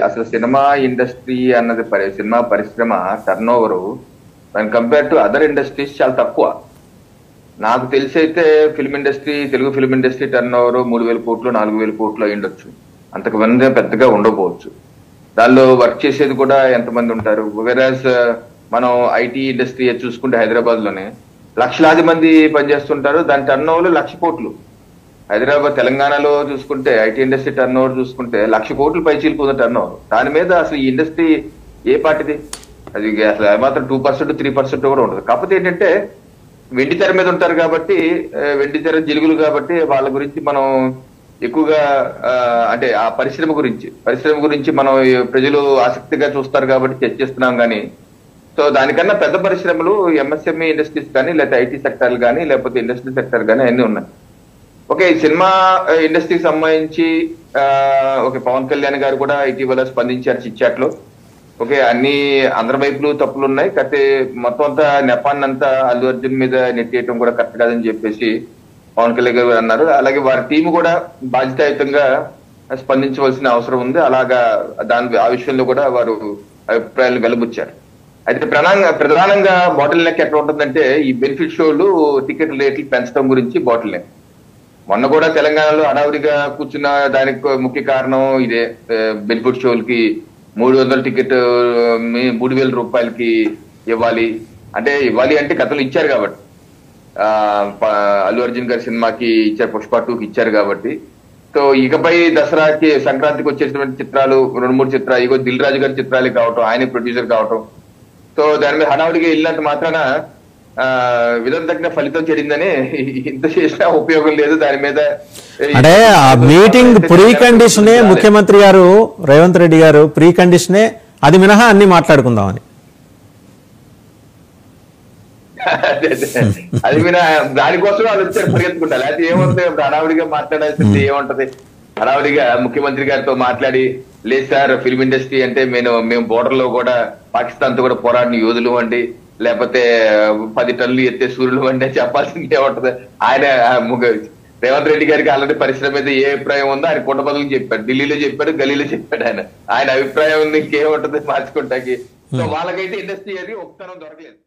అసలు cinema industry అన్నది cinema పరిశ్రమ turn over compare to other industries చాలా తక్కువ. నాకు తెలిసి అయితే film industry, Telugu film industry turn over 3,000 కోట్లు 4,000 కోట్లు అయ్యుండొచ్చు. అంతకు మంది పెద్దగా ఉండకపోవచ్చు. దానిలో వర్క్ చేసేది కూడా ఎంతమంది ఉంటారు. వెరాజ్ మనం ఐటీ ఇండస్ట్రీ చూసుకుంటే హైదరాబాద్ లోనే లక్షలాది మంది పనిచేస్తుంటారు. దాని టర్న్ ఓవర్ 1,00,000 కోట్లు. హైదరాబాద్ తెలంగాణలో చూసుకుంటే ఐటీ ఇండస్ట్రీ టర్న్ ఓవర్ చూసుకుంటే 1,00,000 కోట్లు పైచీలిపోతుంది టర్న్ ఓవర్. దాని మీద అసలు ఈ ఇండస్ట్రీ ఏ పార్టీది? అది అసలు మాత్రం 2% 3% కూడా ఉండదు. కాకపోతే ఏంటంటే వెండి తెర మీద ఉంటారు కాబట్టి, వెండి తెర జిలుగులు కాబట్టి వాళ్ళ గురించి మనం ఎక్కువగా అంటే ఆ పరిశ్రమ గురించి మనం ప్రజలు ఆసక్తిగా చూస్తారు కాబట్టి చర్చిస్తున్నాం. కానీ సో దానికన్నా పెద్ద పరిశ్రమలు ఎంఎస్ఎంఈ ఇండస్ట్రీస్ కానీ, లేకపోతే ఐటీ సెక్టర్ కానీ, లేకపోతే ఇండస్ట్రీ సెక్టర్ కానీ అన్ని ఉన్నాయి. ఓకే, సినిమా ఇండస్ట్రీకి సంబంధించి ఓకే, పవన్ కళ్యాణ్ గారు కూడా ఇటీవల స్పందించారు చిట్చాట్ లో. ఓకే, అన్ని అందరి వైపులు తప్పులు ఉన్నాయి, కాకపోతే మొత్తం అంతా నెపాన్ని అంతా అల్లు అర్జున్ మీద నెట్టేయటం కూడా కరెక్ట్ కాదని చెప్పేసి పవన్ కళ్యాణ్ గారు అన్నారు. అలాగే వారి టీం కూడా బాధ్యతాయుతంగా స్పందించవలసిన అవసరం ఉంది. అలాగా ఆ విషయంలో కూడా వారు అభిప్రాయాలు వెలుబుచ్చారు. అయితే ప్రధానంగా బాటిల్ నెక్ ఎట్లా ఉంటుందంటే ఈ బెనిఫిట్ షోలు టికెట్ రేట్లు పెంచడం గురించి బాటిల్ నెక్. మొన్న కూడా తెలంగాణలో హడావుడిగా కూర్చున్న దానికి ముఖ్య కారణం ఇదే. బెనిఫిట్ షోలకి 300 టికెట్ 3,000 రూపాయలకి ఇవ్వాలి అంటే కథలు ఇచ్చారు కాబట్టి, అల్లు అర్జున్ గారి సినిమాకి ఇచ్చారు, పుష్ప 2కి ఇచ్చారు కాబట్టి. సో ఇకపై దసరాకి సంక్రాంతికి వచ్చేటువంటి చిత్రాలు 2-3 చిత్రాలు, ఇగో దిల్ రాజు గారి చిత్రాలు కావటం, ఆయన ప్రొడ్యూసర్ కావటం, సో దాని మీద హడావుడిగా వెళ్ళినంత మాత్రాన విధం తగిన ఫలితం చెడిందని ఇంత చేసినా ఉపయోగం లేదు. దాని మీద అంటే ఆ మీటింగ్ ప్రీ కండిషనే ముఖ్యమంత్రి గారు రేవంత్ రెడ్డి గారు ప్రీ కండిషనే అది మినహా అన్ని మాట్లాడుకుందామని. అది మీద దానికోసం వాళ్ళు వచ్చారు పరిగెత్తుకుంటా. లేకపోతే ఏముంటుంది, హడావుడిగా మాట్లాడాల్సింది ఏముంటది? హడావుడిగా ముఖ్యమంత్రి గారితో మాట్లాడి, లేదు సార్ ఫిల్మ్ ఇండస్ట్రీ అంటే మేము బోర్డర్ లో కూడా పాకిస్తాన్ తో కూడా పోరాడిన యోధులు అండి, లేకపోతే 10 టన్నులు ఎత్తే సూర్యులు అంటే చెప్పాల్సింది ఏముంటది? ఆయన రేవంత్ రెడ్డి గారికి ఆల్రెడీ పరిశ్రమ మీద ఏ అభిప్రాయం ఉందో ఆయన కుండబదులు చెప్పాడు, ఢిల్లీలో చెప్పాడు, గల్లీలో చెప్పాడు. ఆయన అభిప్రాయం ఉంది, ఇంకేముంటది మార్చుకుంటాకి. సో వాళ్ళకైతే ఇండస్ట్రీ అది ఒక్కతనం దొరకలేదు.